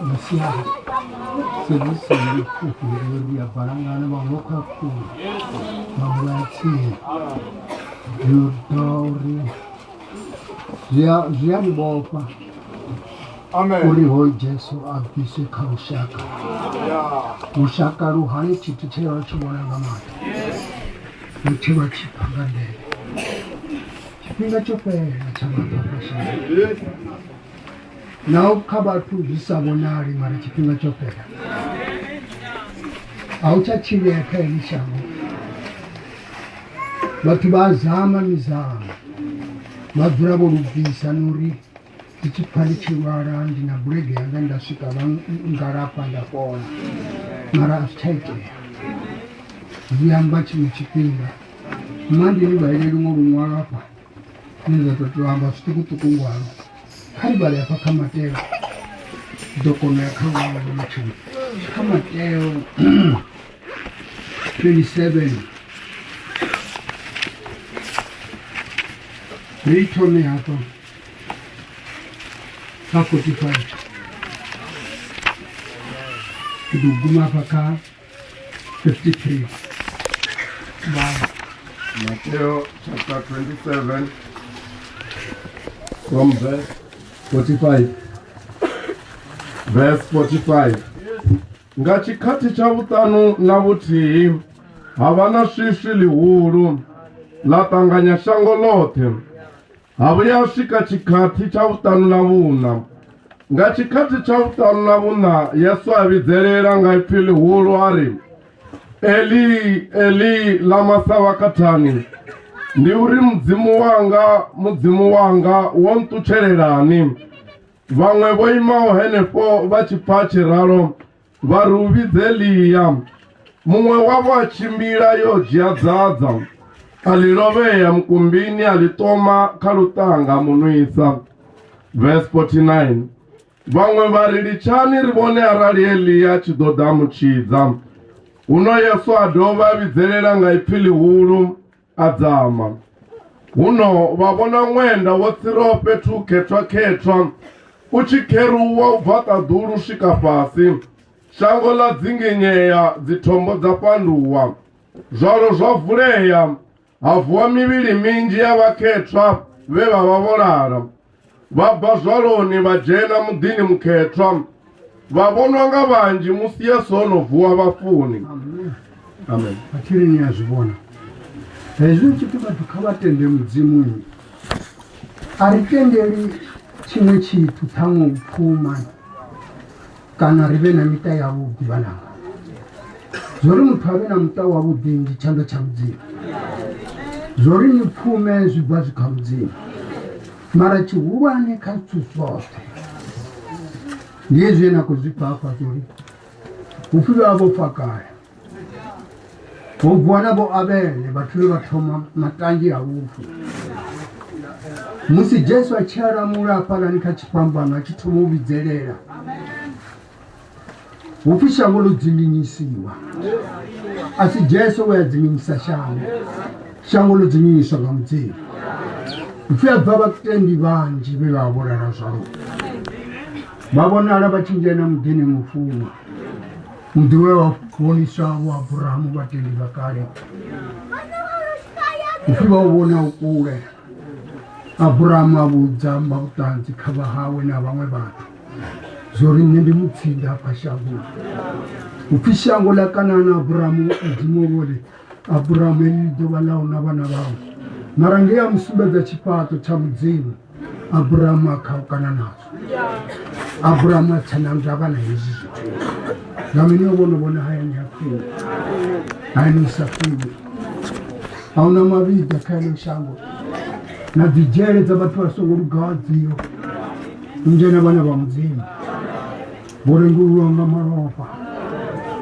Masia Sisi Kuya Parangana Maloka Mawati Yudori Ziam Bofa Amen. Uri hoi Jesu abise kaushaka. Ushaka ruhani chituchewa chumona gamata. Uchiwa chipangande. Chipinga chope na chamata pasha. Na ukaba tu visabonari mara chipinga chope. Aucha chile eke nishangu. Batuba zama mizama. Madurabo rubisa nuri. Ichipali chiwara ndina brege yanga shika ngarapa ndapona mara cheke ziyamba chimichipinga mandi nibaile lungu hapa niza tutuamba situkutukungwalo kalibali hapa kama teo dokona kawa mchini kama teo 27 Ritome hapa 45 Kiduguma paka 53 Matthew chapter 27 from verse 45 verse 45 Ngachikati cha utano na buti havana shishi lihuru latanganya shango lote Habuya shika chikati cha utanu na vuna. Nga chikati cha utanu na vuna, Yesu avizelera nga ipili hulu hari. Eli lama sawa katani. Ndi uri mzimu wanga, wontu chererani. Vangwe voimao henepo vachipachi raro, varuvizeliya. Mumwe wavo achimbira yo jiazaza. Aliroveya mkumbini alitoma kalutanga munuisa. Verse 49 Vangwe varilichani ribone arali Eliya chidoda muchiza. Uno Yesu adova vizelera nga ipili hulu adzama. Uno vabona mwenda wotsirope tu ketwa uchikeruwa uvata duru shikafasi. Shango la zinginyeya zitombo za panduwa. Zoro zvavuleya Havuwa mibili minji ya waketwa Veva wavorara Vabba zvaloni vajena mudini mketwa Vabonwanga vanji musiya sono vuwa vafuni Amen. Amen. Atiri ni azibona Ezu chituba tukabatende mudzimu Aritenderi chimwe chitu tangu upuma Kana rive na mita ya udi bananga Zori mutawe na mta wa udi ndi chanda cha mudzimu Zori nipfume zigwazi kamzini Mara chihuwane katsusote Yezu yena kuzipa hapa zori Ufiwe abo fakaya Ubuwana bo abele Batuwe batoma matangi ya ufu Musi Jesu achara mura pala nikachipambana Chitumu ubizelera Ufisha ngolo zilinyisiwa Asi Jesu wea zilinyisa shangu Shangolo zinyisha gamzini Ufia baba kitendi banji Bila abora na saru Babona alaba chinjena mdini Mpfuni Mduwe wa kuonisa wa Abrahamu Batili bakari Ufia wabona ukule Abrahamu abuzamba Utanzi kabahawe na bamwe batu Zori nindi mutsinda pashabu Ufisha ngola kanana Abrahamu Udimobole Abrahamu elidoba lao na bana bao Marangea msumbe chipato cha mudzimu Abrahamu akaukana nazo Abrahamu achanamza bana hizi Gamini obona haya ni hakuni Haya ni usafiri Hauna mavida kaya shango Na vijere za batu wa soguru gaziyo Njena bana ba mudzimu Borengu wanga marofa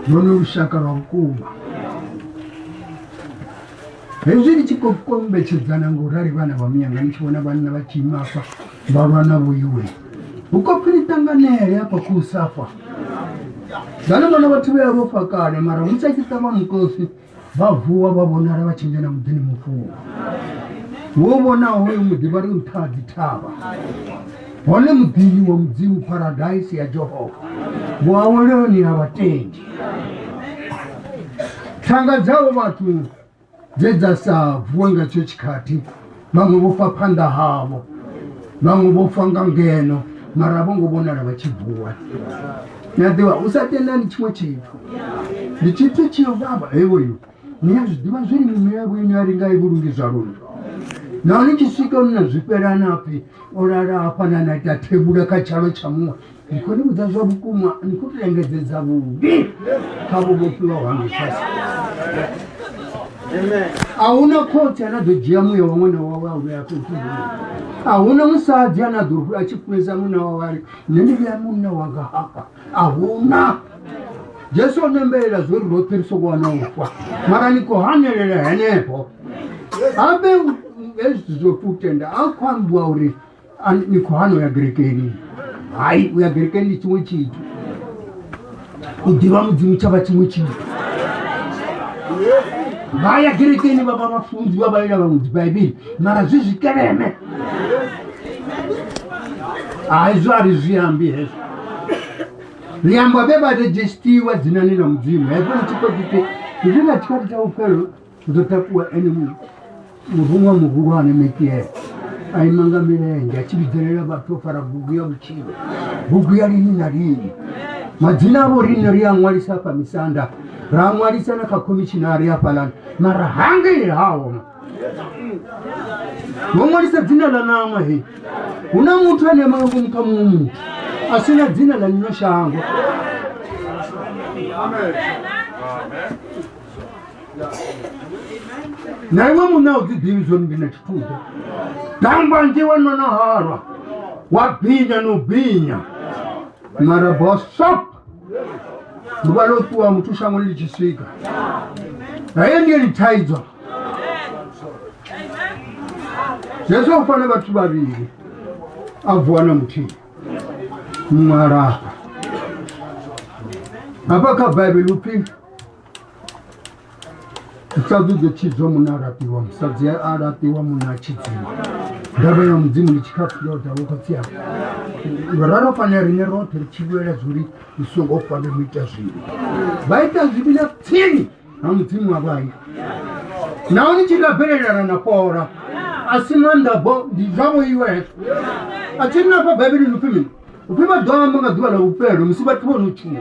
Nono ushaka wa ukuma Hezuri chiko kombe chizana ngurari bana bamiyanga nichibona bana bakimapa babana buyiwe uko pilitanganere hapa kusafa Dana bana batuwe abofakane mara musakitama mukosi bavuwa babonara bachinjana mudini Mpfuni Wobona hoyo mudibari untadi taba Hone mudivi wa mdzimu paradise ya Jehova. Waweloni abatendi. Tanga zao watu zeza sa vuenga chochikati. Bamwe bofa panda habo. Bamwe bofa ngangeno. Marabongo bonara bachivuwa. Nadewa usatenda ni chimwe chitu. Ni chitu chiyo baba ewo yo. Niyazi diwa zuri mumea nyari ngai burungiza rundo. Na nikisika mnazipera napi orara apana na tatebula kachalo chamwa. Nikoni mudazwa bukuma nikutengezeza bubi. Kabo bofuwa wangu sasa. Amen. Auna kote anadojia muyo wamwana wawawe ya kutubu. Auna musaadi anaduru achipweza muna wawari. Nini vya muna wanga hapa. Auna. Jesu nembela zuri roteriso wana ufwa. Mara niko hanelele henepo. Abe ezizofutenda akwambwa uri niko hano ya Grekeni. Hai ya Grekeni chimwe chitu. Udiwa mudzimu chaba chimwe chitu. Baya Grekeni baba mafunzi babaira bamuzi Bible. Mara zizi kereme. Aizo ariziyambi hezo. Liamba beba de gestiwa zinanina mzimu. Hezo nchiko kite. Kizina chikati cha upelo. Uzotakuwa eni muhurwa nemekie. Aimanga mirenge. Achibizerera batofara buguya uchiwe. Buguya rini na rini. Majina abo rini ria mwalisa hapa misanda. Ramwalisa na kakomishinari hapa lani. Mara hangi hao. Mwalisa zina la nama hii. Una mtu ane mangu mkamumu. Asina zina la nyosha hangu. Amen. Na iwa muna uzidivizo ngine chitude. Tamba njiwa nona harwa. Wapinya nubinya. Mara bosop. Mbalo tuwa mtusha mwili chisika. Na hiyo ndiyo nitaizwa. Yesu ufane batu babili. Avuana mti. Mmaraka. Apaka Bible upi. Msaduze chizo munaratiwa. Msadzie aratiwa munachizima. Ndaba ya mzimu lichikafu yote wakotia. Warara paneri nerote lichigwele zuri. Isongo pale mwita zuri. Baita zibina tini. Na mzimu wabai. Naoni chika perera na pora. Asimanda bo dijamo iwe. Achina pa Bible lupimi. Upima doa mga duwa la upero. Msiba tuwa nuchua.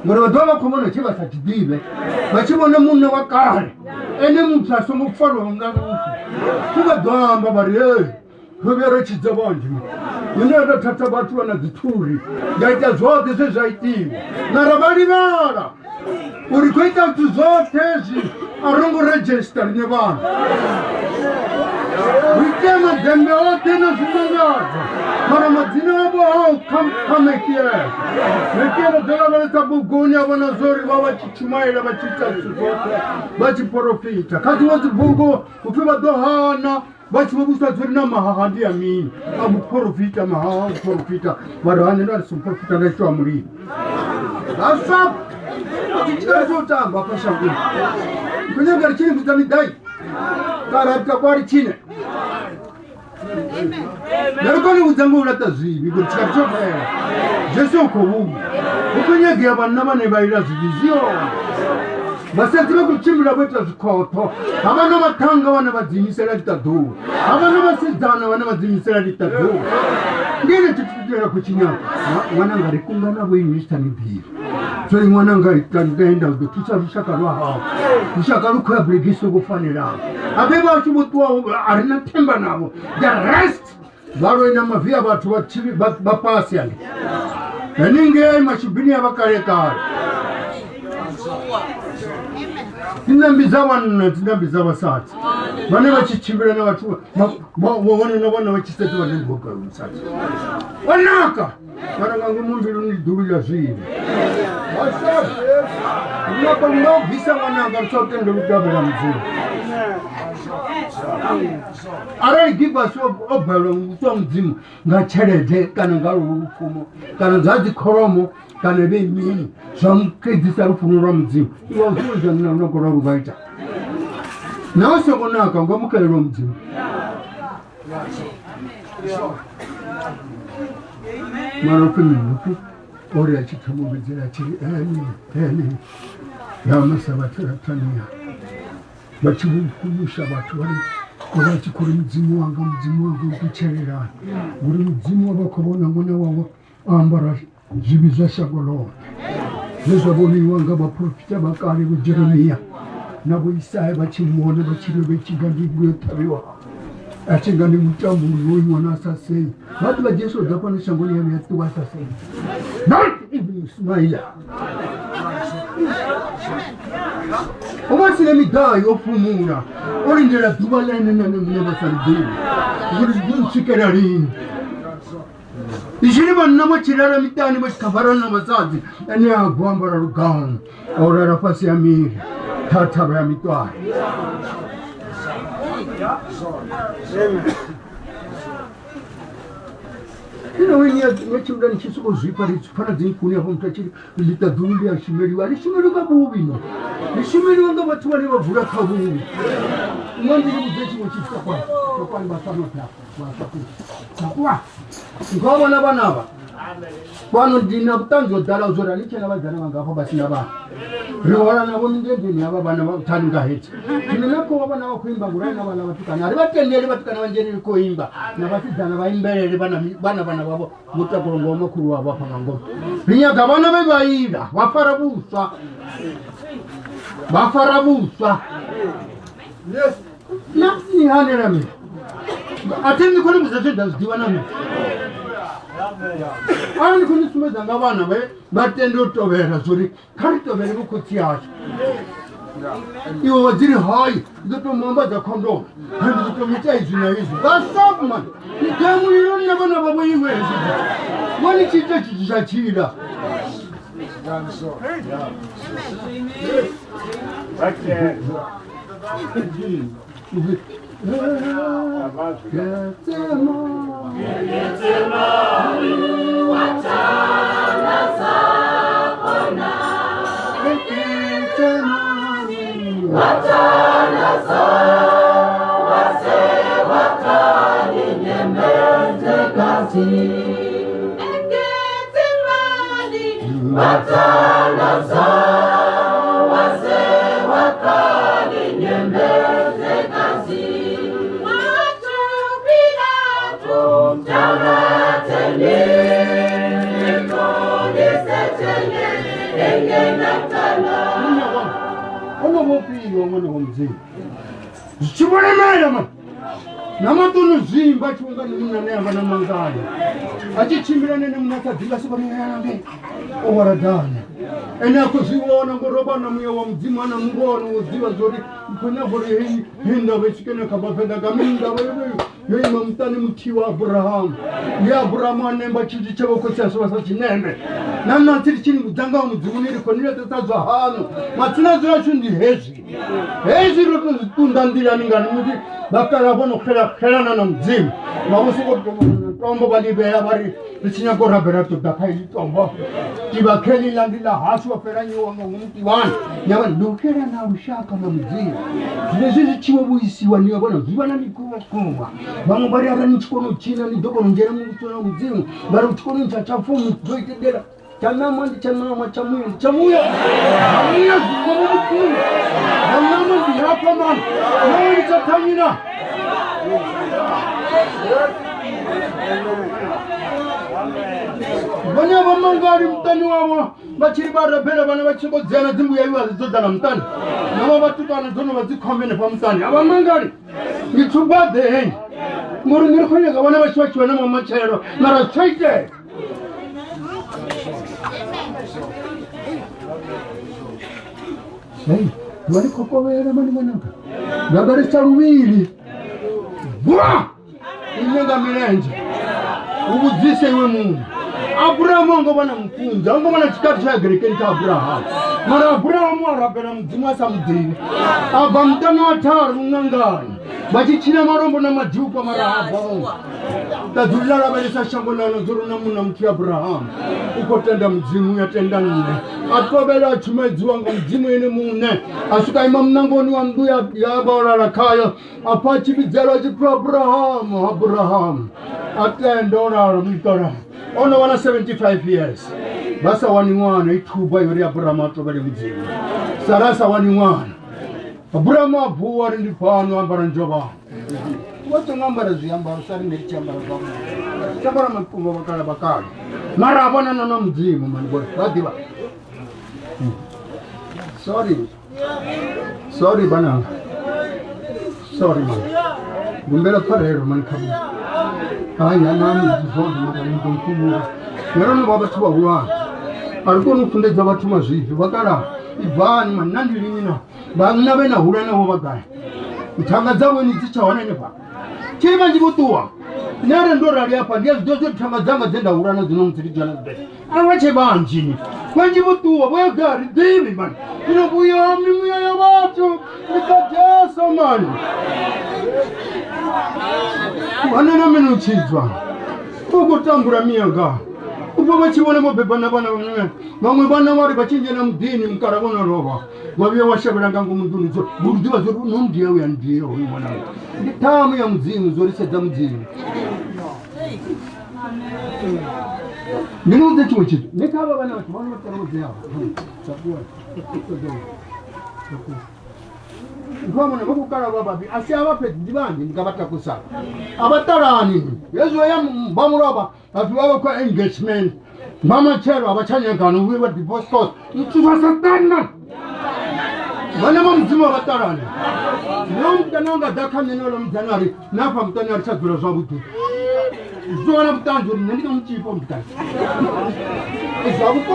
Ngoro doa kumona chiba satidibe. Bachibona muna wakare. Ene mutsa somo faro nganga ufu. Kuba doa mbabari kubera chizabanje. Nina tata batu wana dituri. Gaita zote zezaiti. Narabali mara. Urikoita tu zote zi arongo register ne bana. Wikema dembe ote na zimangaza. Mara madina wabo kame kia. Mekena dola wale tabu gonya wana zori wawa chichumaila bachita zote. Bachi porofita. Kati wazi bungo upiwa dohana. Bachi wabusta zuri na mahahandi ya mini. Abu porofita mahaha porofita. Warahane na sumporofita na shua muri. Asap. Chichika zota amba pasha gui. Kunya gari chini kutani dai. Karabika kwari chine. Narukoni uzangu ulata zibi. Kuchika choka ya. Jesu uko wugu. Ukunya giaba nama nebaila zidizio. Basatime kuchimbula bweta zikoto. Abana batanga wana bazimisela litadu. Abana basizana wana bazimisela litadu. Ngene tututera kuchinya. Wana ngari kungana bwe mista nibi. So mwana ngari tangenda kutusa rushaka rwa. Rushaka rukwa brigiso gufanira. Abeba chubutwa arina temba nabo. The rest baro ina mavia batu bachibi bapasi yani. Ninge mashibini abakare kare. Tinambiza wana tinambiza basati. Bane bachichibira na batu wana bachisatu bane boka musati. Wanaka baranga ngumundu ni duya zibi. Wasati. Ngapa ngo visa wana ngarsote ndo lukabela mzuri. Ara give us obalo so mzimu ngacherede kana ngarufumo kana zazi koromo kana be mini samkedisa rufuno mzimu iwo zuza no kora rubaita nawe sokonaka ngomukelo mzimu marofini ori achitomubidzira chiri eni yamasavatratania vachivukumusha vatu vati kuri mudzimu wangu kuchererana uri mudzimu wavakavona mwana wavo ambara zvivi zvashango lord nezvavoniwa ngavaprofita vakare vejeremiya navoisaya vachimuona vachireve chingandiguyotaviwa achinga nemutambo unoiwana asasei vati vajesu dzapano shangoni yavo yatuwa asasei not even ismaila ovasine midhayi yofumura orindera dhuva lenenavasalidini kusvikira rini ichiri vanhu navachirara mitani vachikavharana navasadzi ane agwambara rugaunu aurara pasi yamiri tatava yamitwari inoweniyachiuda nichisukuzvipa ritsupana dzinkuni yapo mutachiri litadhumbi yashimeriwa rishimeriwa buvino rishimeriwa ngavati vane vavhura kavuvi umwandiri mudzechimwe chitikakwanibasanotaakuwa ngavona vanava pano ndina kutanzodhala uzora nichena vadzana vangapo vasina vanhu rihora navo mindendeni yava vana vautani ngaheti tinonakova vana vakuimba ngurai navana vatukana hari vatenderi vatukana vanjereri koimba navasidzana vaimberere vana vavo mutakurongo wamakuru wavo apangangoma rinyaga vana vevaira vafara vuswa nanihanerami atendikoni muzatendazvidiva nami ani kunisumedza ngavana vatende utovera zuri karitovere vukoti yacho ivo vadziri hai ndotomamba dzakondomu handitotomita izvi naizvi vasapman itamuriro navana vavo iwezi wani chiita chichi chachida chivonemera namatono zvimba chiunganimunanayamba namangani achichimbirane nemunakadzingasivamuyarambe owaradhana ene akuzviona ngoroba namuya wa mudzimu ana mungono uziva zori kunavori hinda vechikenekabapenda kaminda yoima mutani muti wa abhurahamu yeabhurahamu anemba chiti chevokosiasovasa chinembe nanatiri chini kudzanga mudzimu nirikoniretatsadzwa hano matsinadzo yacho ndi hezvi rotozvitunda ndiraningani muti vakara vanoxhelana na mudzimu vavosokotombo valiveya vari richinyakorabhera todakailitombo tivakelilandila hasi waferanyiwanga ngumuti vanhu nyavandokera na ushaka na mudzimu zvinezvi zvichiwe vuisiwa niwe vana zvivana nikuvakuva vamwe vari ara nichikono china nidokononjera mukusona mudzimu vari kuchikono chachafomu doitedera chanama ndichanama chamuya zvikomumudzimu vanama ndihapa manu nawe ndichatanyira vanya vamangari mutani wavo vachiri varapera vana vachikodzana dzimbuya ivo vazidzodzana mutani navo vatukana dzono vadzikhomene pamutani avamangari ngitsubadhe henyi muri khonyeka vana vachivachiva namamachero mara zvichaite vari kokovera mani mwananga vabarisa ruviri bwa inyenga mirenje ubudzise iwe munhu abhurahamu angovana mukunzi angovana chikati chagerekeni chaabhurahamu mara abhurahamu arapera mudzimu asamudzivi abva mutana watari mung'angani vachichina marombo namadhiupa mara abvaonga tadzurira raveresa shango nano dzorona muti abhurahamu ukotenda mudzimu yatenda nne atovera achimedziwa nga mudzimu ine mune asvikaima munangoni wa mbuya yavaorara kaya apa chividzero achipa abhurahamu atenda orara muikara ono wana 75 years basa wani mwana ituba yori Abraham tobale muzima sarasa wani mwana Abraham buwa ndi pano ambara njoba wato ngambara ziyamba sari nechambara bamu chambara mpunga bakala mara abana na muzima man boy badiba sorry bana sorry man gumbela parero man kabu aya nami zizondi mara ndomkumu Nero baba tuba huwa alikuwa nufundeza watu mazhivi wakala ibani manandi limina bangina bena hurana wabagaya mtangaza weni zicha wanene pa kima njibutuwa nere ndora liapa ndiya zidozo mtangazanga zenda hurana zinomzirijana zbe awache banjini wanjibutuwa waya gari dimi man ino buya mimuya ya watu nikajaso man wanena minu chizwa ukutangura miyaga Upo machibona mobebana bana bamwe bana bari bachinje na mudini mkarabona roba babiye washabiranga ngo muduni zo burdiba zo nundi yawe yandiye ubona nditamu ya muzimu zo riseza muzimu Nino ndecho chitu nekaba bana batubona bataramuze yabo sabwa Ngomona bakukala bababi asyaba pe dibandi ngabata kusaba abatarani yezo ya bamuroba afiwa kwa engagement mama chero abachanyangano wiwa divorce court itubasatana bana mumzima batarani nomtananga dakamino lo mtanari nafa mtanari chadura zabutu zona mtanjuri ndika mchipo mtani zabuko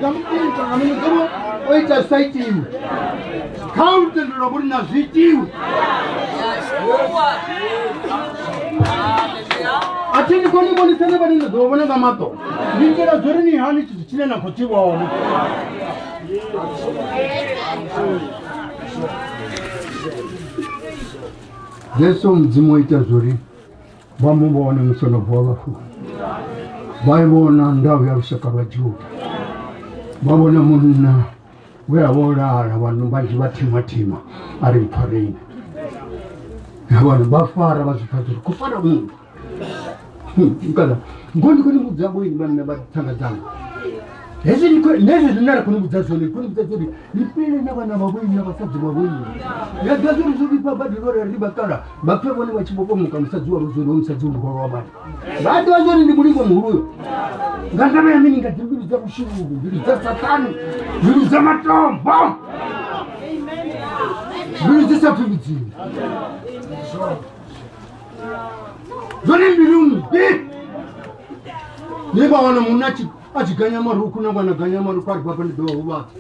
zabuko amene zero oita site Count and robbery na zitiu. Achini koni koni tena bani na dobona gamato. Nikera zori ni hani chine na kochiwa ono. Yesu mzimo ita zori. Bamu bone musono bwaba fu. Bible na ndawe ya ushakaba juu. Babona munna. Where wora abantu baje batima ari parine abantu bafara bazifata kufara umuntu ukala ngondi kuni muzabo ibana batanga tanga ezi neze zinara kuni muzazoli ipele nabana babuni abasazi babuni ya gazuri zubi baba dilora riba kala bapfe bone bachibopo mukamusazi wa ruzolo umusazi w'umugoro w'abandi badi wazori ndi mulingo muhuyo ngandaba ya mini ngatimbiri za bushirugu biri za satani biri za matombo biri za safibiti zoni mbirungu niba wana munachi achiganya maruku nabana ganya maruku ari baba ndido ubati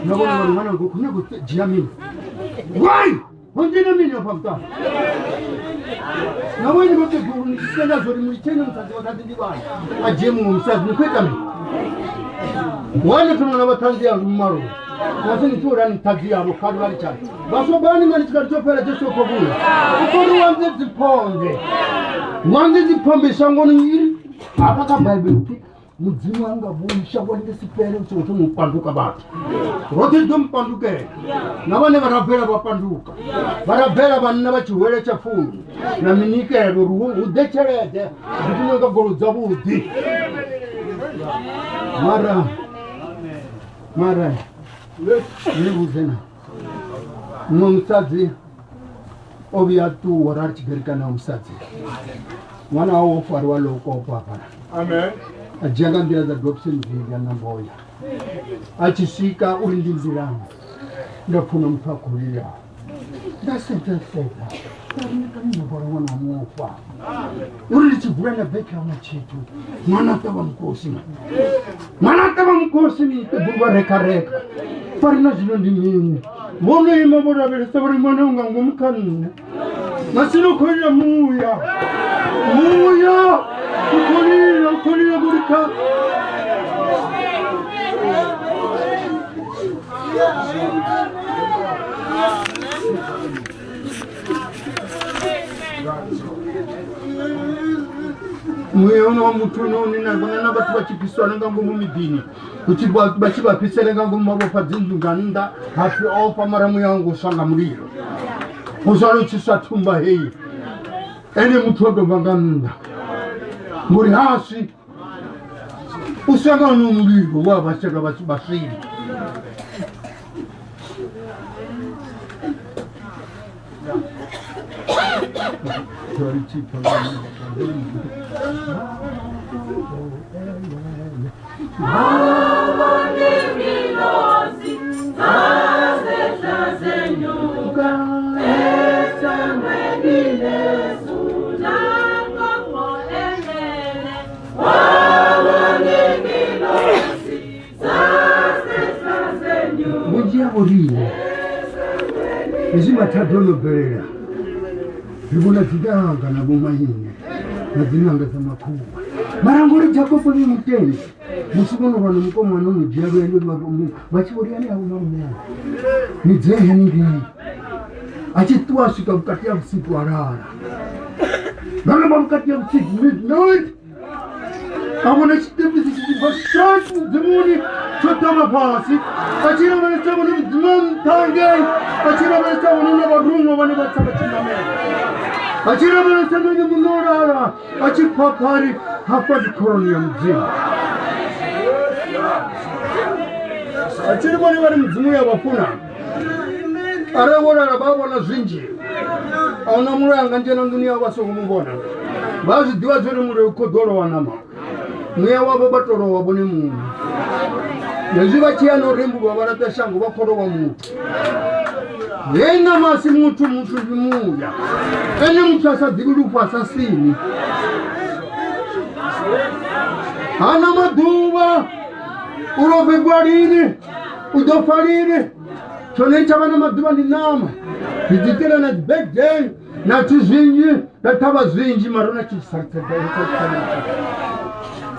nabona bana ngo kunego jiamini why wongena mini opamta Nawani bote guru senda zori mchene mtazi wakati ndibana ajemu msazi nikweta mi wale tunona batanzi ya maro nasini tura ni tazi ya mokadu wali chani baso bani mani tukalitopela jesu okobula ukonu wanze zipombe shangoni hili apaka bible mudzimu anga buisha wende sipele usoto mpanduka batu rote dum panduke nabane barabera bapanduka barabera banna bachiwele cha fumi na minike ruhu udecherede bitunga golu zabudi mara nibuzena mumsazi obiatu wararchi gerikana umsazi wana wa farwa loko papa amen ajaga mbira za dropsin vya namboya achisika ulindizirana ndafuna mpakulia ndasenta kamina bora wana mwofa ulichibwana beka machitu mwana taba mkosi ni tebwa reka farina zino ndimini mwana imabora bere sabari mwana unga ngumkan nasino konya muya Kolina burika Mweona mtu noni na bana batu bachipiswana ngango mu midini kuchibwa bachiba pisele ngango mu mabofa zinzu nganda hafi ofa maramu yangu sanga muliro uzalo chisatumba hei ene mtu ndo nganda muri hasi usanga nomulilo wabashaka basili Mujiaborine ezimathadono bela libona tidanga nabomayine nazinanga zamakhuwa marangori jakobo ni muteni musikono vano mukomwana mujiabele vachiboriani aunamuna nijehe ningi achitwasvika mukati ya usiku arara vanova mukati ya usiku midnight avona chitembisi chichibva mudzimuni chotama pasi achiravanetsavona mudzima mutange achiravanetsavona navarumwa vane vatsava chinamera achiravanetsavone munorara achipapari hafa ndikoroni ya mudzimu achiri vone vari mudzimu yavafuna arevorara vavona zvinji auna muranga njena nduni yavasokumuvona vazvidiva zviri muri ukodhoro wanama mweya wavo batorowa bone munhu nezvivachiyanoremburwa varata shango vakorowa mutu hena masi mutu ndimuya ene mutu asadzivi lufu asasini hana madhuva urobegwa rini udofa rini chonecha vana madhuva ndinama zvidzitira na birthday natizvinji natava zvinji marona chisaitaa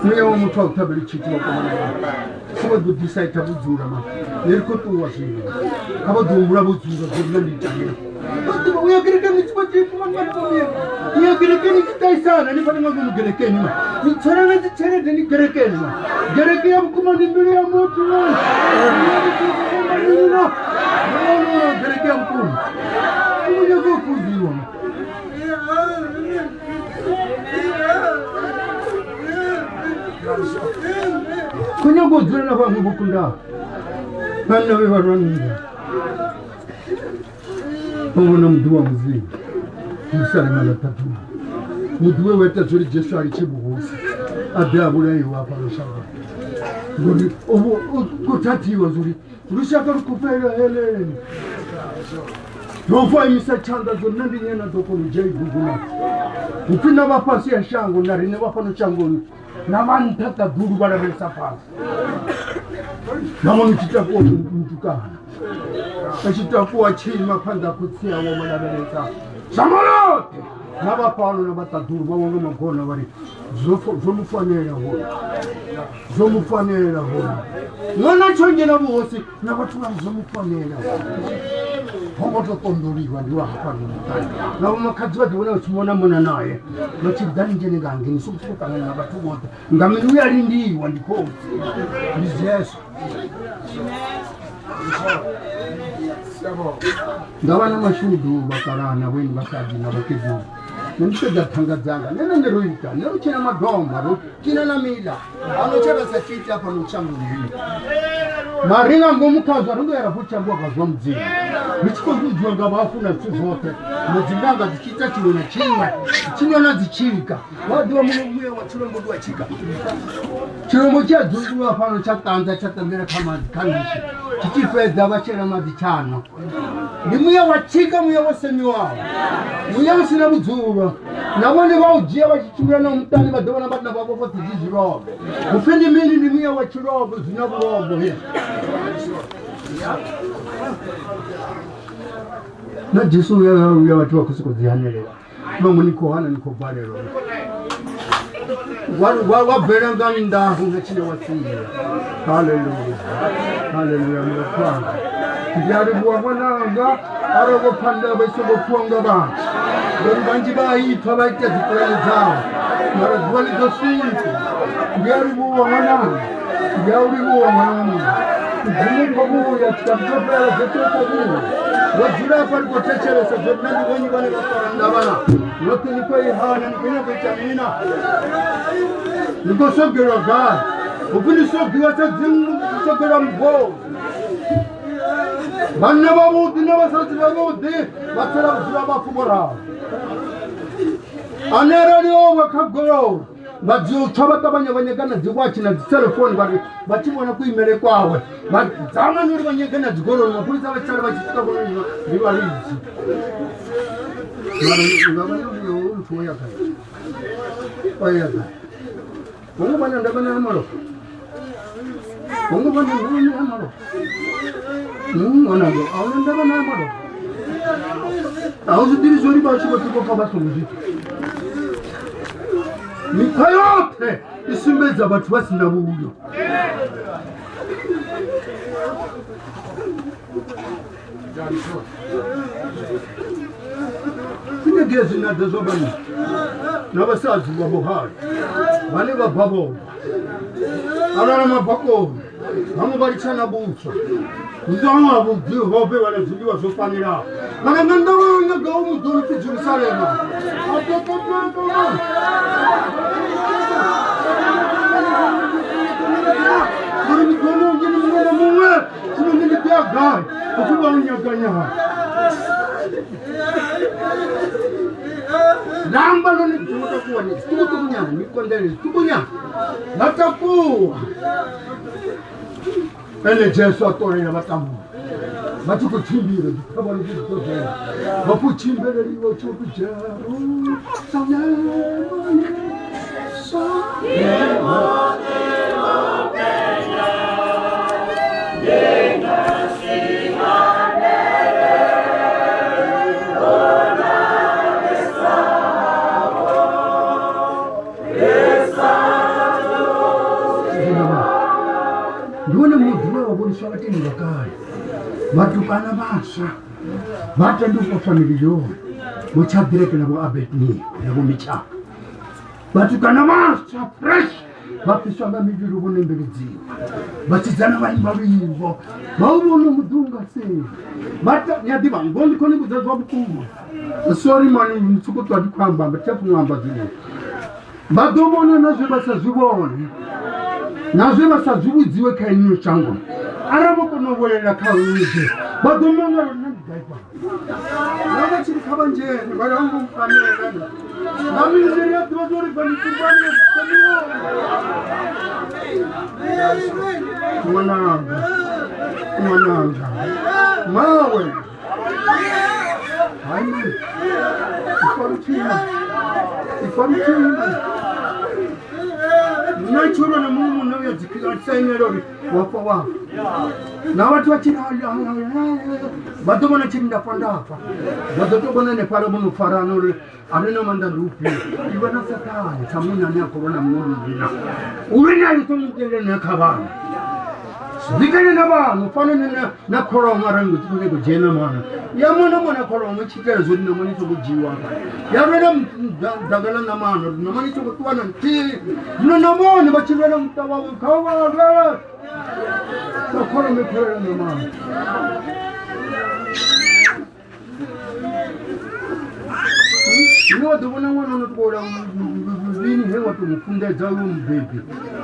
mweya womutu autabiri chiti vakomana kavadudisaita vudzura ma nerikotowa zvinhu kavadumbura vudzura zvorinanditanira uyagerekeni chipachipumaaae uyagerekeni chitaisana nifanimwangu mugerekeni ma nitsorana ndichenede nigerekeni ma gereke yavukuma ndimbiri ya moto gereke yavukuma umunyakokuziwa kunyagodzurana vamwe vokunda vanave varwanira vavona mudu wa muzimu musaremanatatu mudu weweta zvori jesu ari chibuhosi abhe avurayiwa panosava ngori kutatiwa zvori rushaka rukupera heleni ndofaimisa chanda dzori nandinyena dokonujaigungunati upinda vapasi ya shango narine vafano changoni navanitata dhuru varaveresa pasi navanochitakuwa mutukana achitakuwa chini mapanda kutsiyawo malaveresa samolote navapano navatadhuru vavonge magona vari zvomufanira hona zvomufanira hona mwana chongena vosi navatu vari zvomufanira vamotokondoriwa ndiwahapanomutai navo makadzi vadhiona vachimona mona naye vachidhani njenengange sokutukangana navatu vote ngamini uyalindiwa ndikosi ndizeso ndavana mashudu vakarana weni vakadzi navakezuru nendipedza tanga dzanga nenenderoita neruchina madomba ruchina namila anocherasa chiti apa nochambulini maringa ngomukazwa rungoyera kuchambua kazwa mudzimu richikokudzwa ngavafuna zvitu zvote mudzinganga dzichiita chimwe nachimwe chinyona dzichirika wadiwa munomuya wachirombo ndiwachika chirombo chadzunguva pano chatanza chatambira kamadzi kamishi chichipedza vachera madzi chano ndimuya wachika muya wasemi wavo muya usina vudzuro navone vaujiya vachichimira nomutani vadovona vatina vavo foti zvizirobe mupindi mini ndimuya wachirobe zvina vurobo he najesu uya vati vakusikodzihanerera vamwe nikohana nikobharero wabhera ngani ndahu ngachine wasiya haleluya haleluya murakwanga ndiaribuwa mwananga arovopanda vesovopuwanga vanhu vari vanji vaitwa vaita dzipurani dzavo marazuva lidzosinzi ndiaribuwa mwananga ndiauribuwa mwananga dzimikovuya tikatopera dzetokovuya wadzura apa rikotecheresa zvoti nandivenyi vane vafaranda vana notinikoihana nikunyakuita mina nikosogerwa gari Ukuni so giwata zingu so kerambo. Manaba budi naba satira budi matera zaba kubora. Anera liyo wakagoro. Bazu chabata banyagana zigwachina telefone bachibona kwimere kwawe. Bazama nuri banyagana zigoro mapolisi abachara bachita bona bibarizi. Ngabana yo ufoya kai. Oya kai. Mungu bana ndabana amaro. Mungu bana ndabana amaro. Ona go awna ndabana amaro. Auzu diri zori bachi batuko kabaso muzi. Mikayote isimbeza abantu basina buyo. Sinegezi na dezobani. Nabasazi babohari. Bane bababo. Arara mabako. Hamu balichana bucho. Nzama bugi hobe wala zuliwa sofanira. Mana ndandawo nyagawo mudolo fi Jerusalem. Muri kono ngini mwana muwe. Sino ngini pia gai. Kutuba unyaganya. Namba loni tumuta kuwa ni tukunya nikondele tukunya. Nataku. Ele Jesu atorera batamu. Batuko chimbire kabali kutoke. Bapu chimbere liwo chukuje. Ndone mudhura waboniswa vatini vakare vatukana vasha vatanduka famili yone muchadireke navo abetni navo micha vatukana vasha fresh vapiswanga mijuru vonembeledziwa vachidzana vaimba vimbo vauvona mudhunga sei vata nyadiva ngondikoni kudzadzwa vukuma sorry mani mtsukutwadi kwamba mbatapumwamba zvino vadomona nazve vasazvivone nazve vasazviudziwe kainino changu aravokonovolela kauje vadomona ronagaipa navachiri kavanjeni varangomukamirana naminzeriyadzivatoribanikurvani mwananga mawe hai ifarutina nachuro na mumu nawe zikatsainelori wafa wa na watu wachira badomona chirinda pandafa badotobona ne para muno farano arena manda rupi ibana satani tamuna ne korona muno bina urina litomugele ne kabana Vikane na ba mfano na koroma rangu tukuje kujena mana ya mwana koroma chikera zuri na mani to kujiwa ya rena dagala na mana na mani to kutwana nti na mwana bachirana mtawa kawa gara to koroma kwera na mana no dobona mwana no tukora vini hewa tumukunda zawu mbebe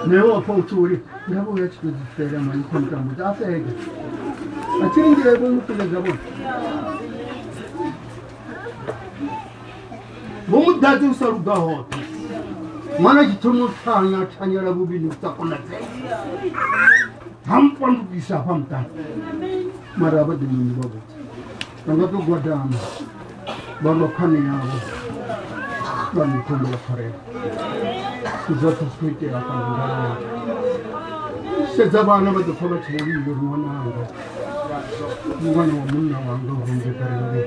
newa fautori ngabo yachikuzifera mani kontambo afege achiringire bomukunda zabo bomudati usaruga hoto mwana chitomo tanyara bubini utakona tse hampandu kisa pamta maraba dini babo ngato godama baba kane yabo bani kondo fare kuzoto swite akangana sezabana bado koba chiri yurwana mwana wa munna wangu hunde karenge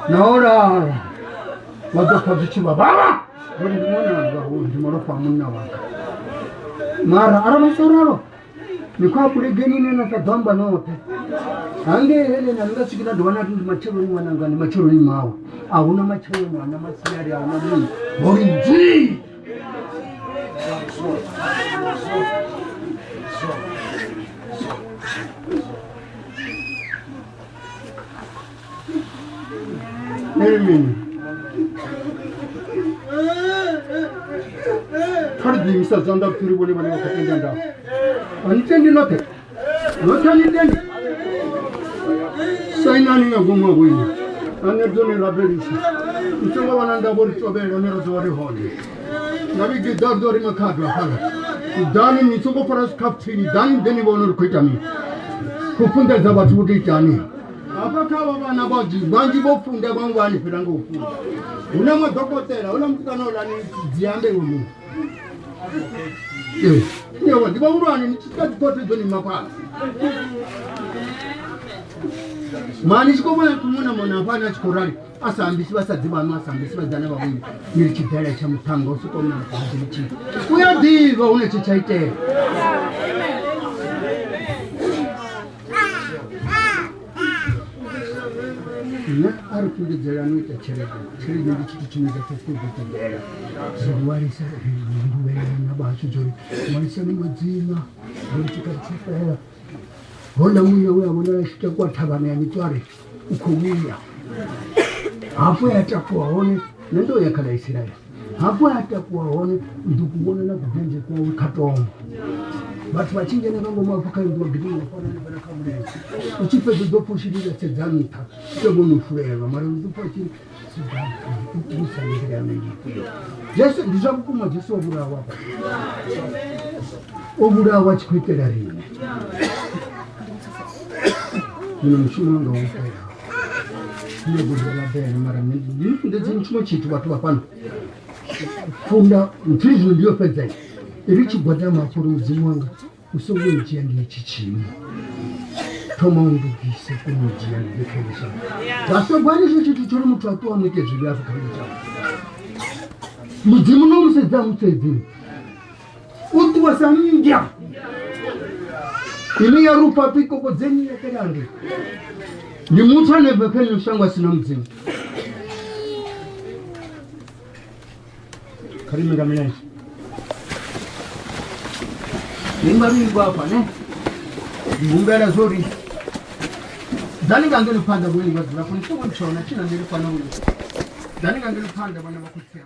naora bado kabichi baba bani mwana wangu ndimoro fa munna wangu mara arama soraro nikwa kule geni nena kadamba note ange hele na nga sikina dwana tu machoro ni mwananga ni machoro ni mawe auna machoro mwana masiyari auna ni borinji Amen. Kardi Mr. Zanda Puri Boli Boli Kapenda. Untendi note. Notani tendi. Sainani na gumwa wini. Anedoni rabelisi. Mchonga wananda bori tobele onero dori holi. Nabi gidar dori makadwa hala. Dani mchonga paras kaptini dani deni bonor kuitami. Kupunda zabatu ditani. Apakawa bana baji banji bofunda bangwani filango ufunda. Una madokotela una mtukanola ni ziambe ulu. Nyewa diba urani ni chikati kote zoni mapala. Mani chiko mwana tumuna mwana fana chikorari. Asa ambisi basa ziba masa ambisi basa zana wawini. Nili chitele cha mtango usuko mwana kujili chini. Uya diva une chichaite. Na arkude jeranu ta chere de chiti da testu de dera zuwari sa nduwe na ba chujori manisa ni mazima buri chikachipera hola muya we abona shita kwa tabana ya mitware ukumiya hapo yatakuwa one nendo yakala Israeli hapo yatakuwa one ndukubona na kujenje kwa katongo batu bachinje na bango mwafuka ndo bidini kwa na baraka mure uchipe do pushirira tezamita sebo nufureba mara uzupachi sidani umusangire amenye Yesu ndizakukuma Yesu oburawa oburawa chikwetera rimwe ni mshimo ndo ufaya ni buzala bene mara ndi ndezi mshimo chitu watu bapana funda mtrizo ndio peza irichi gwada makuru uzimwanga usowe ujiandiye chichimu toma undugise kumujiandiye kebisha basobwanisho chitu chori mutu atuwa mwike zili Afrika mujimu no museza musezi utu wasamindya ili ya rupa piko kuzeni ya kerangi ni mutu anebekeni mshangwa sina mzimu karimi gaminashi Nimba mingu hapa ne Mbela zuri Dani ngangeli panda bwini wazila Kuni chona china nili pana uli Dani ngangeli panda bwana wakutia